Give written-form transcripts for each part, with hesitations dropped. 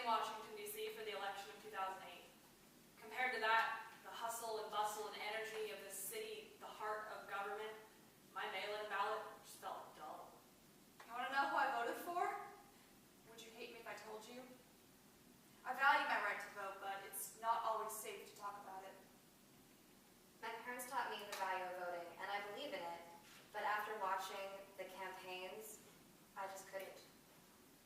in Washington, D.C. for the election of 2008. Compared to that, the hustle and bustle and energy of this city, the heart of government, my mail-in ballot just felt dull. You want to know who I voted for? Would you hate me if I told you? I value my right to vote, but it's not always safe to talk about it. My parents taught me the value of voting, and I believe in it. But after watching the campaigns, I just couldn't.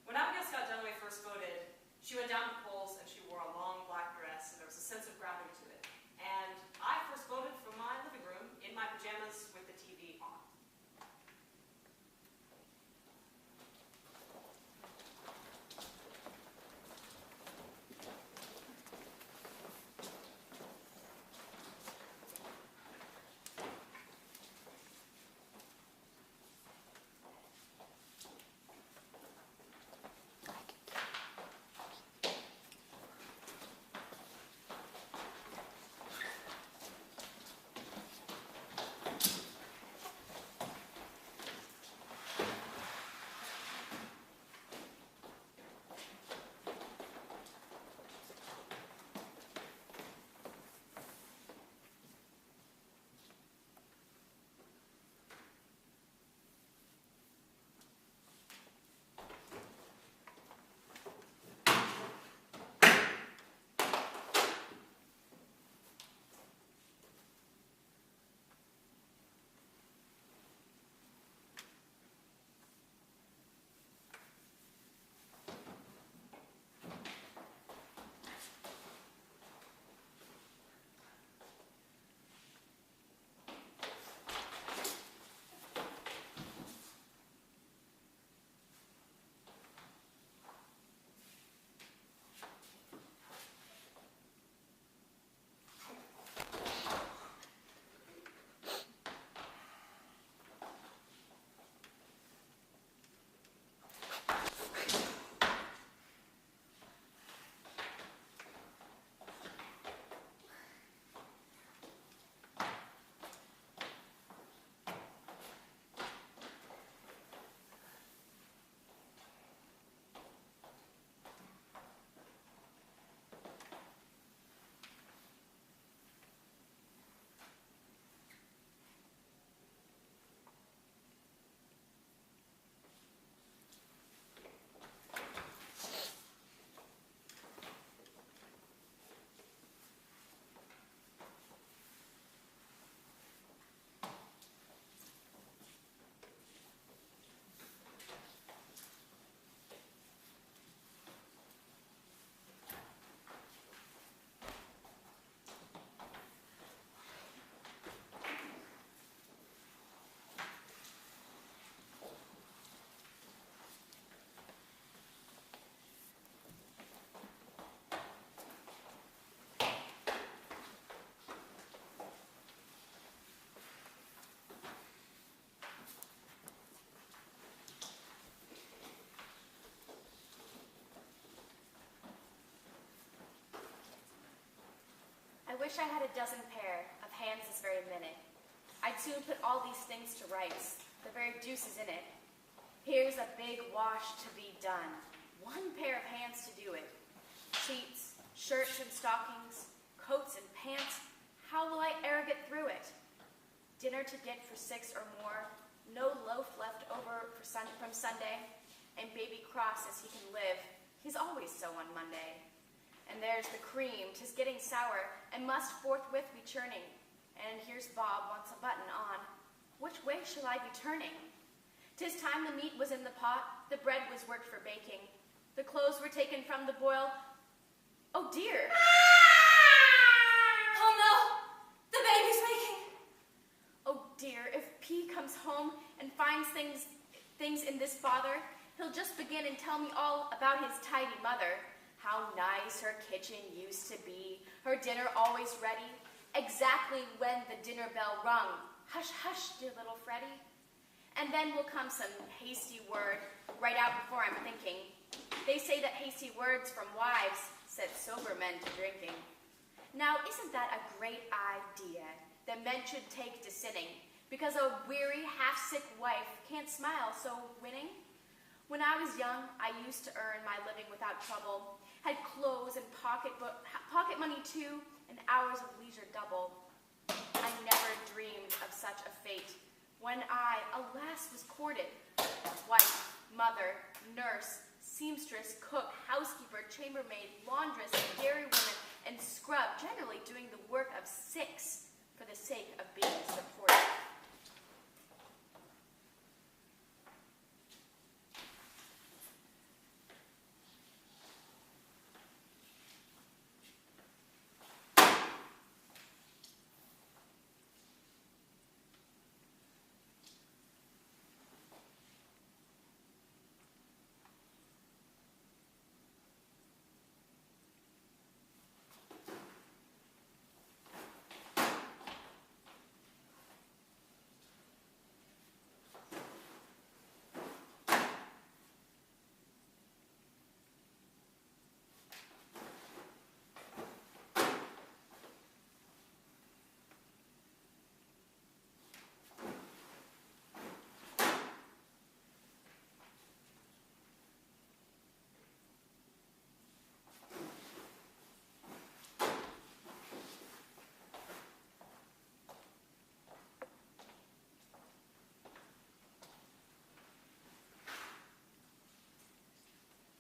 When Abigail Scott Dunaway first voted, she went down to the polls and she wore a long black dress, and there was a sense of grounding to it. And I first voted from my living room in my pajamas with the TV on. I wish I had a dozen pair of hands this very minute. I'd soon put all these things to rights. The very deuce is in it. Here's a big wash to be done. One pair of hands to do it. Sheets, shirts and stockings, coats and pants. How will I e'er get through it? Dinner to get for 6 or more. No loaf left over from Sunday. And baby cross as he can live. He's always so on Monday. And there's the cream, 'tis getting sour, and must forthwith be churning. And here's Bob wants a button on. Which way shall I be turning? 'Tis time the meat was in the pot, the bread was worked for baking. The clothes were taken from the boil. Oh dear! Oh no! The baby's waking! Oh dear, if P comes home and finds things in this bother, he'll just begin and tell me all about his tidy mother. How nice her kitchen used to be, her dinner always ready, exactly when the dinner bell rung. Hush, hush, dear little Freddie. And then will come some hasty word, right out before I'm thinking. They say that hasty words from wives set sober men to drinking. Now, isn't that a great idea, that men should take to sinning, because a weary, half-sick wife can't smile so winning? When I was young, I used to earn my living without trouble, had clothes and pocket money too, and hours of leisure double. I never dreamed of such a fate when I, alas, was courted. Wife, mother, nurse, seamstress, cook, housekeeper, chambermaid, laundress, dairy woman, and scrub, generally doing the work of 6 for the sake of being supported.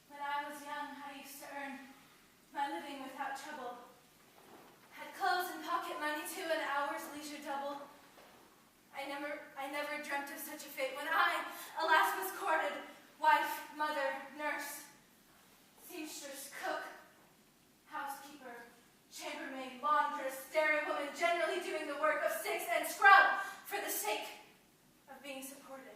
When I was young, I used to earn my living without trouble. Had clothes and pocket money too, and hours leisure double. I never dreamt of such a fate when I, alas, was courted. Wife, mother, nurse, seamstress, cook, housekeeper, chambermaid, laundress, dairy woman, generally doing the work of 6, and scrub for the sake of being supported.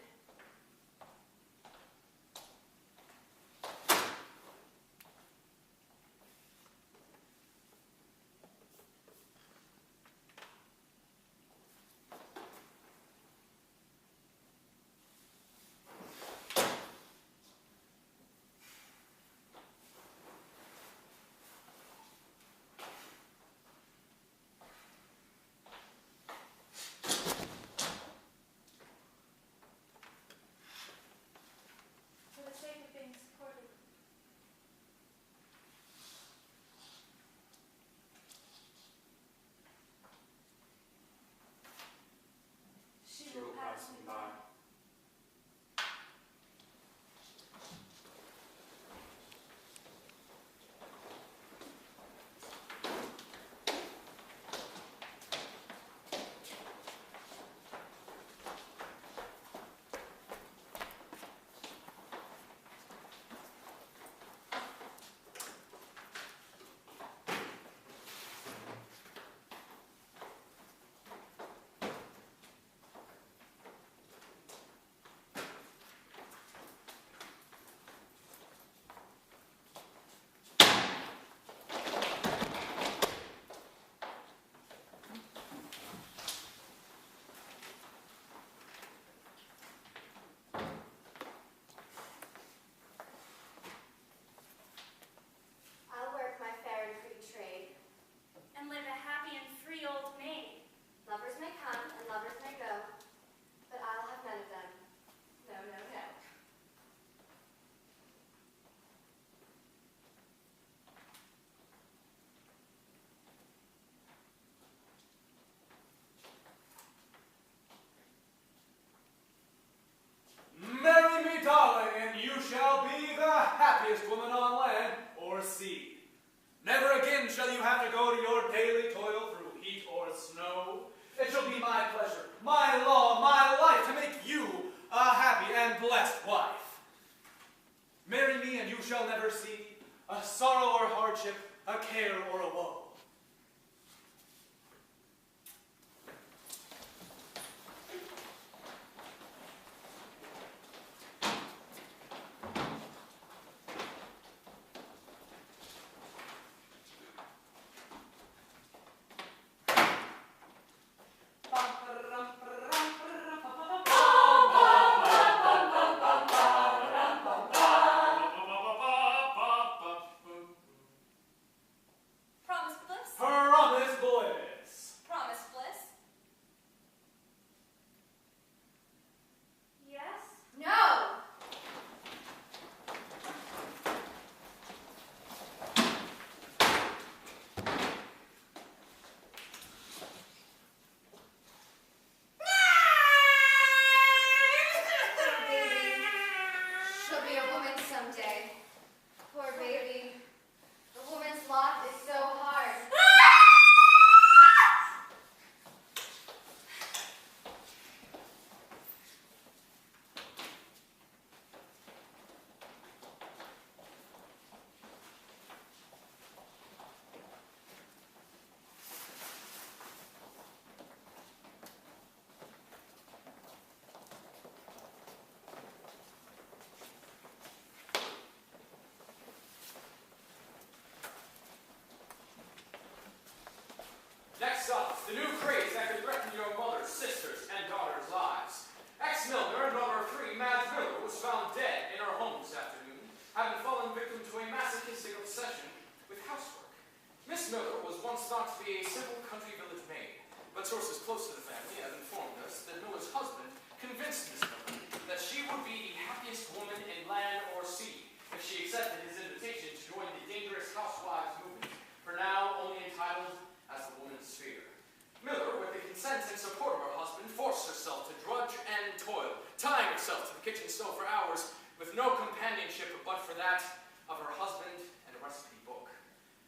For the sake of being supported. She will pass me by. I'll work my fair and pretty trade. And live a happy and free old maid. Lovers may come and lovers may go, but I'll have none of them. No, no, no. Marry me, darling, and you shall be the happiest woman on land or sea. Never again shall you have to go to your daily toil through heat or snow. It shall be my pleasure, my law, my life to make you a happy and blessed wife. Marry me, and you shall never see a sorrow or hardship, a care or a woe. Promise She'll be a woman someday. Poor baby. The woman's lot is so hard. Next up, the new craze that could threaten your mother's, sisters, and daughter's lives. Ex-Milner and runner 3, Mads Miller, was found dead in her home this afternoon, having fallen victim to a masochistic obsession with housework. Miss Miller was once thought to be a simple country village maid, but sources close to the family have informed us that Miller's husband convinced Miss Miller that she would be the happiest woman in land or sea if she accepted his invitation to join the dangerous housewives movement, for now only entitled as the woman's sphere. Miller, with the consent and support of her husband, forced herself to drudge and toil, tying herself to the kitchen stove for hours, with no companionship but for that of her husband and a recipe book.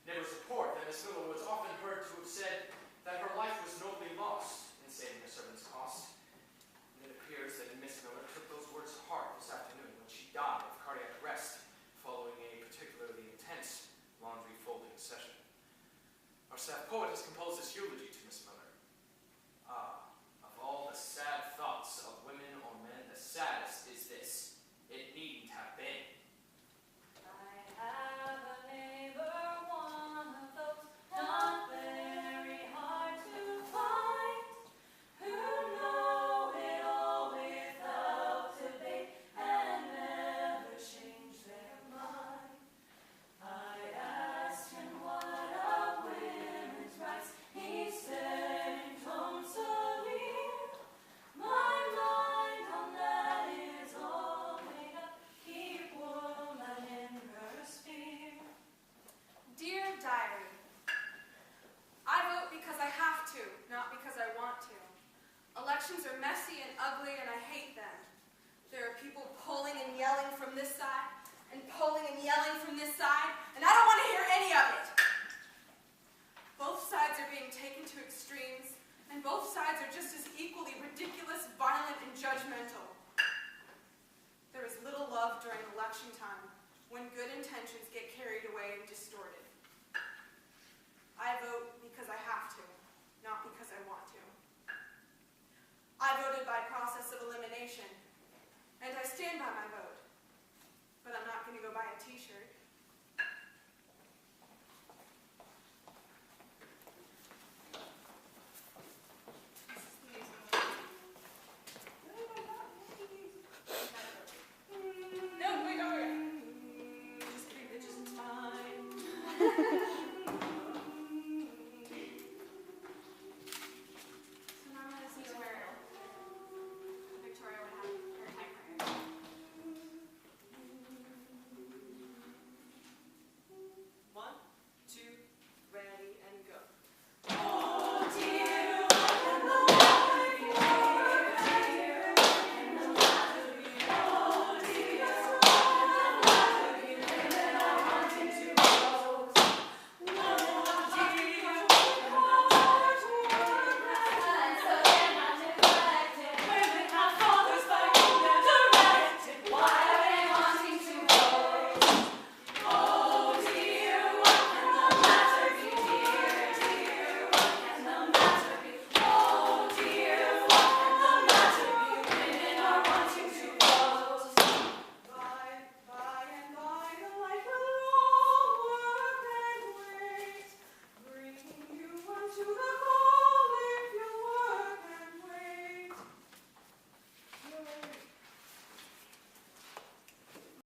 Neighbors report that Miss Miller was often heard to have said that her life was nobly lost in saving her servants' cost. And it appears that Miss Miller took those words to heart this afternoon when she died of cardiac arrest following a particularly intense laundry folding session. Our staff poet has composed this eulogy to Miss Miller. Ah, of all the sad thoughts of women or men, the saddest is this: it needn't have been. I have a neighbor, one of those not very hard to find, who know it all without debate and never change their mind. I asked him what of women's rights he said in tones severe. My mind on that is all made up. Keep woman in her sphere. Dear Diary, I vote because I have to, not because I want to. Elections are messy and ugly, and I hate them. There are people polling and yelling from this side, and polling and yelling from this side, and I don't want to hear any of it. Both sides are being taken to extremes, and both sides are just as equally ridiculous, violent, and judgmental. There is little love during election time, when good intentions get carried away and distorted. I vote because I have to, not because I want to. I voted by process of elimination, and I stand by my vote.